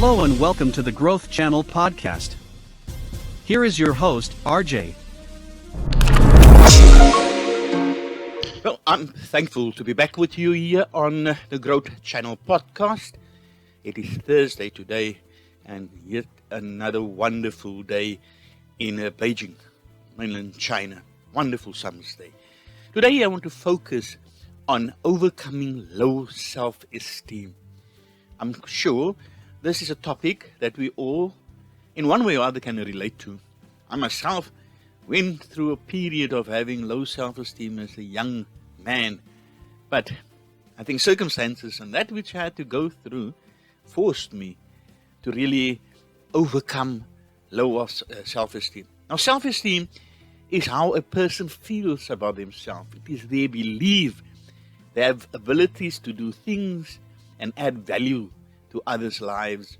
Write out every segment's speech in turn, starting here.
Hello and welcome to the Growth Channel Podcast. Here is your host, RJ. Well, I'm thankful to be back with you here on the Growth Channel Podcast. It is Thursday today, and yet another wonderful day in Beijing, mainland China. Wonderful summer's day. Today I want to focus on overcoming low self-esteem. I'm sure this is a topic that we all, in one way or other, can relate to. I myself went through a period of having low self-esteem as a young man, but I think circumstances and that which I had to go through forced me to really overcome low self-esteem. Now, self-esteem is how a person feels about themselves. It is their belief. They have abilities to do things and add value to others' lives.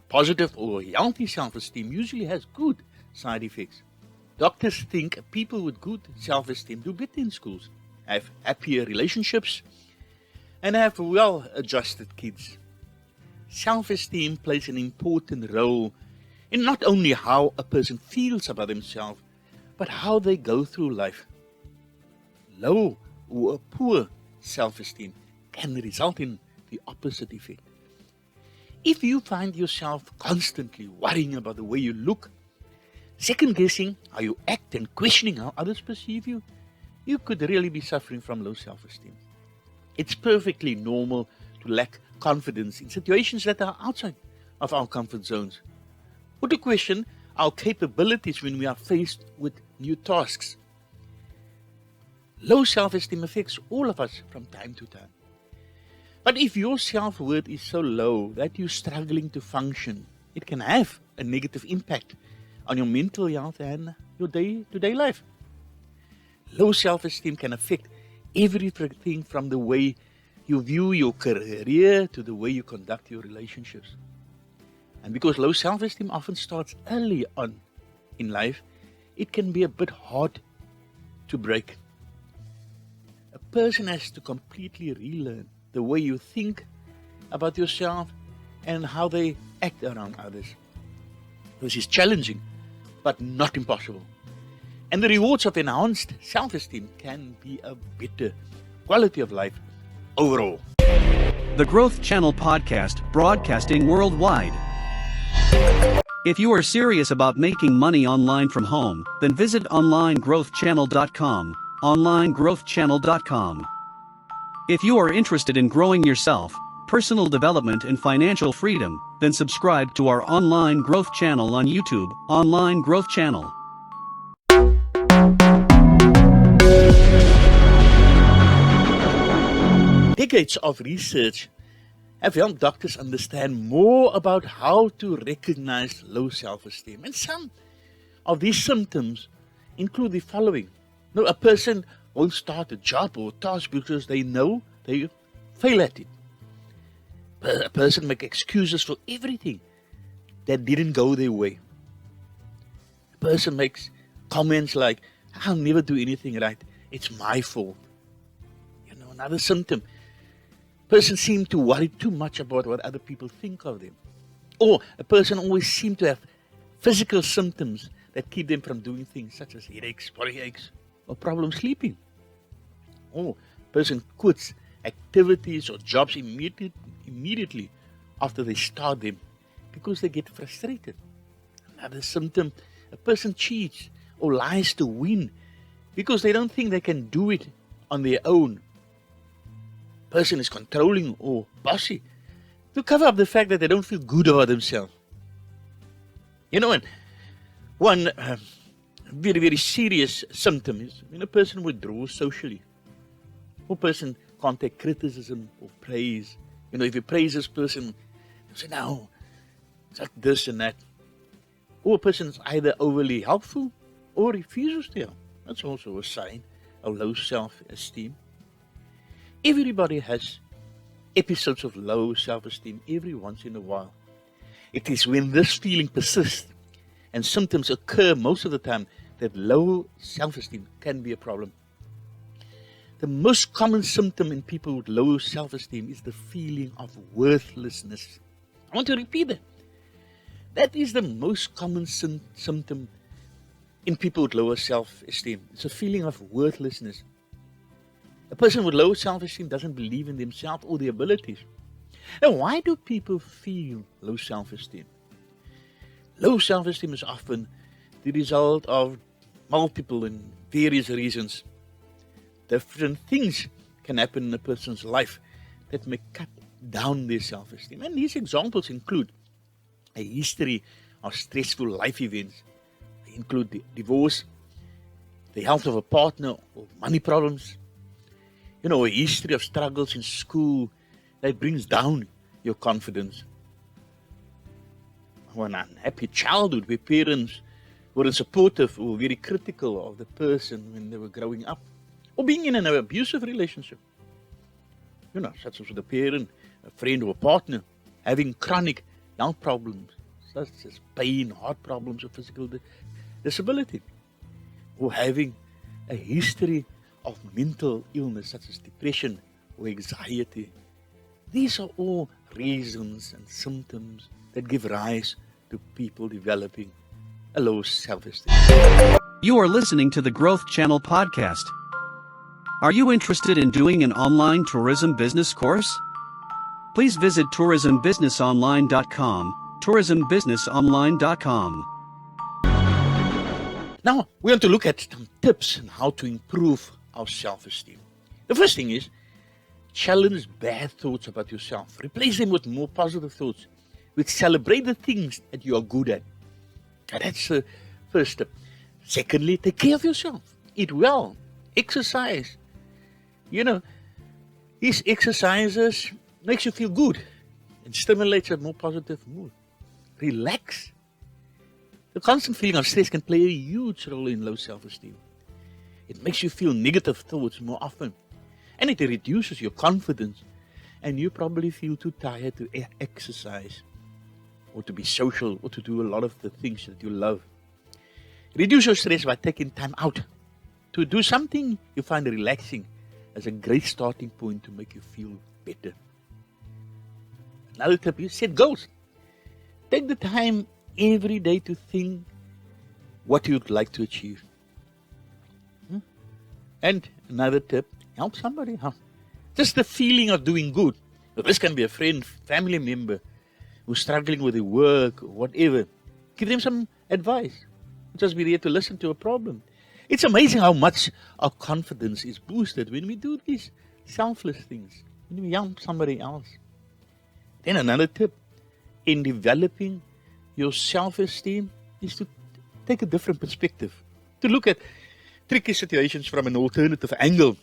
Positive or healthy self-esteem usually has good side effects. Doctors think people with good self-esteem do better in schools, have happier relationships, and have well-adjusted kids. Self-esteem plays an important role in not only how a person feels about themselves, but how they go through life. Low or poor self-esteem can result in the opposite effect. If you find yourself constantly worrying about the way you look, second-guessing how you act and questioning how others perceive you, you could really be suffering from low self-esteem. It's perfectly normal to lack confidence in situations that are outside of our comfort zones, or to question our capabilities when we are faced with new tasks. Low self-esteem affects all of us from time to time. But if your self-worth is so low that you're struggling to function, it can have a negative impact on your mental health and your day-to-day life. Low self-esteem can affect everything from the way you view your career to the way you conduct your relationships. And because low self-esteem often starts early on in life, it can be a bit hard to break. A person has to completely relearn the way you think about yourself and how they act around others. This is challenging, but not impossible. And the rewards of enhanced self-esteem can be a better quality of life overall. The Growth Channel Podcast, broadcasting worldwide. If you are serious about making money online from home, then visit onlinegrowthchannel.com, onlinegrowthchannel.com. If you are interested in growing yourself, personal development and financial freedom, then subscribe to our Online Growth Channel on YouTube, Online Growth Channel. Decades of research have helped doctors understand more about how to recognize low self-esteem. And some of these symptoms include the following. A person won't start a job or task because they know they fail at it. A person makes excuses for everything that didn't go their way. A person makes comments like, I'll never do anything right. It's my fault. Another symptom. Person seems to worry too much about what other people think of them. Or a person always seems to have physical symptoms that keep them from doing things such as headaches, body aches, or problem sleeping. Or a person quits activities or jobs immediately after they start them because they get frustrated. Another symptom, a person cheats or lies to win because they don't think they can do it on their own. Person is controlling or bossy to cover up the fact that they don't feel good about themselves. And one very, very serious symptom is when a person withdraws socially. Or person can't take criticism or praise. If you praise this person, you say, no, it's like this and that. Or a person is either overly helpful or refuses to help. That's also a sign of low self-esteem. Everybody has episodes of low self-esteem every once in a while. It is when this feeling persists and symptoms occur most of the time that low self-esteem can be a problem. The most common symptom in people with low self-esteem is the feeling of worthlessness. I want to repeat that. That is the most common symptom in people with lower self-esteem. It's a feeling of worthlessness. A person with low self-esteem doesn't believe in themselves or their abilities. Now, why do people feel low self-esteem? Low self-esteem is often the result of multiple and various reasons. Different things can happen in a person's life that may cut down their self-esteem. And these examples include a history of stressful life events. They include the divorce, the health of a partner, or money problems. A history of struggles in school that brings down your confidence. Or an unhappy childhood where parents were supportive or very critical of the person when they were growing up. Or being in an abusive relationship. Such as with a parent, a friend, or a partner, having chronic health problems, such as pain, heart problems, or physical disability. Or having a history of mental illness, such as depression or anxiety. These are all reasons and symptoms that give rise to people developing a low self-esteem. You are listening to the Growth Channel podcast. Are you interested in doing an online tourism business course? Please visit tourismbusinessonline.com, tourismbusinessonline.com. Now, we want to look at some tips on how to improve our self-esteem. The first thing is, challenge bad thoughts about yourself. Replace them with more positive thoughts, which celebrate the things that you are good at. And that's the first step. Secondly, take care of yourself. Eat well. Exercise. These exercises makes you feel good and stimulates a more positive mood. Relax. The constant feeling of stress can play a huge role in low self-esteem. It makes you feel negative thoughts more often. And it reduces your confidence. And you probably feel too tired to exercise or to be social or to do a lot of the things that you love. Reduce your stress by taking time out to do something you find relaxing as a great starting point to make you feel better. Another tip is set goals. Take the time every day to think what you'd like to achieve. And another tip, help somebody out. Just the feeling of doing good. This can be a friend, family member who's struggling with their work or whatever. Give them some advice. Just be there to listen to a problem. It's amazing how much our confidence is boosted when we do these selfless things, when we help somebody else. Then another tip in developing your self-esteem is to take a different perspective, to look at tricky situations from an alternative angle.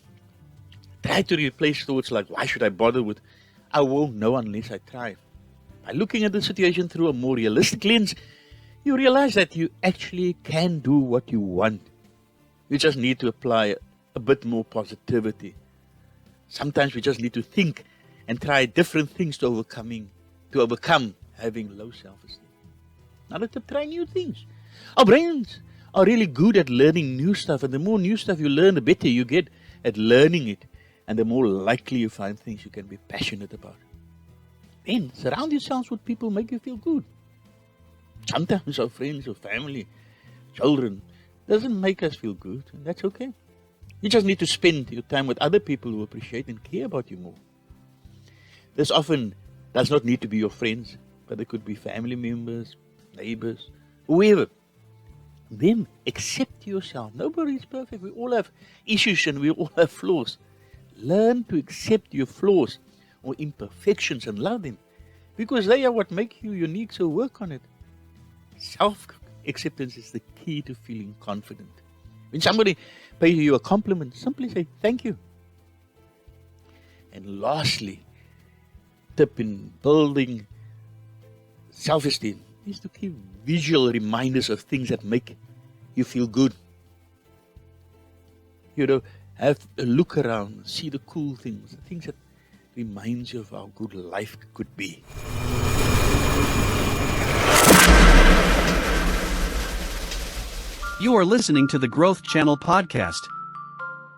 Try to replace thoughts like, why should I bother with, I won't know unless I try. By looking at the situation through a more realistic lens, you realize that you actually can do what you want. You just need to apply a bit more positivity. Sometimes we just need to think and try different things to overcome having low self-esteem. Another tip, try new things. Our brains are really good at learning new stuff, and the more new stuff you learn, the better you get at learning it, and the more likely you find things you can be passionate about. Then surround yourselves with people who make you feel good. Sometimes our friends or family, children, doesn't make us feel good, and that's okay. You just need to spend your time with other people who appreciate and care about you more. This often does not need to be your friends, but it could be family members, neighbors, whoever. Then accept yourself. Nobody is perfect. We all have issues and we all have flaws. Learn to accept your flaws or imperfections and love them, because they are what make you unique, so work on it. Self-acceptance is the key to feeling confident. When somebody pays you a compliment, simply say thank you. And lastly, tip in building self-esteem is to keep visual reminders of things that make you feel good. Have a look around, see the cool things, the things that reminds you of how good life could be. You are listening to the Growth Channel podcast.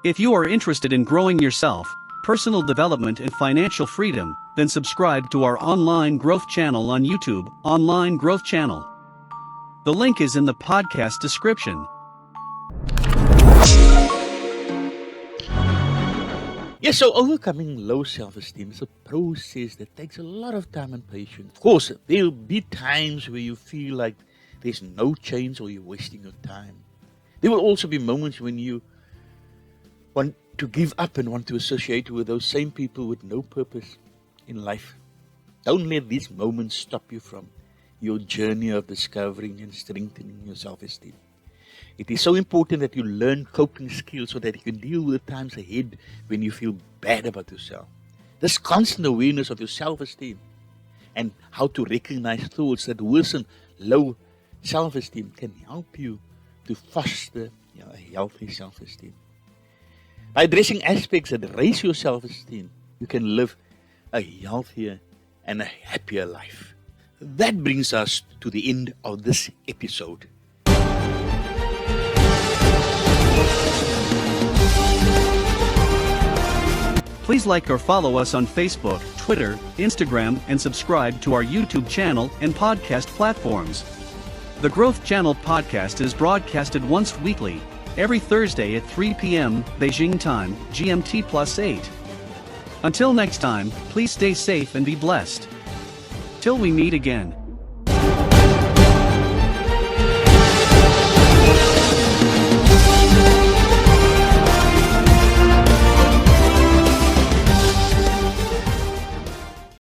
If you are interested in growing yourself, personal development and financial freedom, then subscribe to our online growth channel on YouTube, Online Growth Channel. The link is in the podcast description. Yes, so overcoming low self-esteem is a process that takes a lot of time and patience. Of course, there will be times where you feel like there's no change or you're wasting your time. There will also be moments when you want to give up and want to associate with those same people with no purpose in life. Don't let these moments stop you from your journey of discovering and strengthening your self-esteem. It is so important that you learn coping skills so that you can deal with the times ahead when you feel bad about yourself. This constant awareness of your self-esteem and how to recognize thoughts that worsen low self-esteem can help you to foster a healthy self-esteem. By addressing aspects that raise your self-esteem, you can live a healthier and a happier life. That brings us to the end of this episode. Please like or follow us on Facebook, Twitter, Instagram, and subscribe to our YouTube channel and podcast platforms. The Growth Channel podcast is broadcasted once weekly, every Thursday at 3 p.m. Beijing time, GMT+8. Until next time, please stay safe and be blessed. Till we meet again.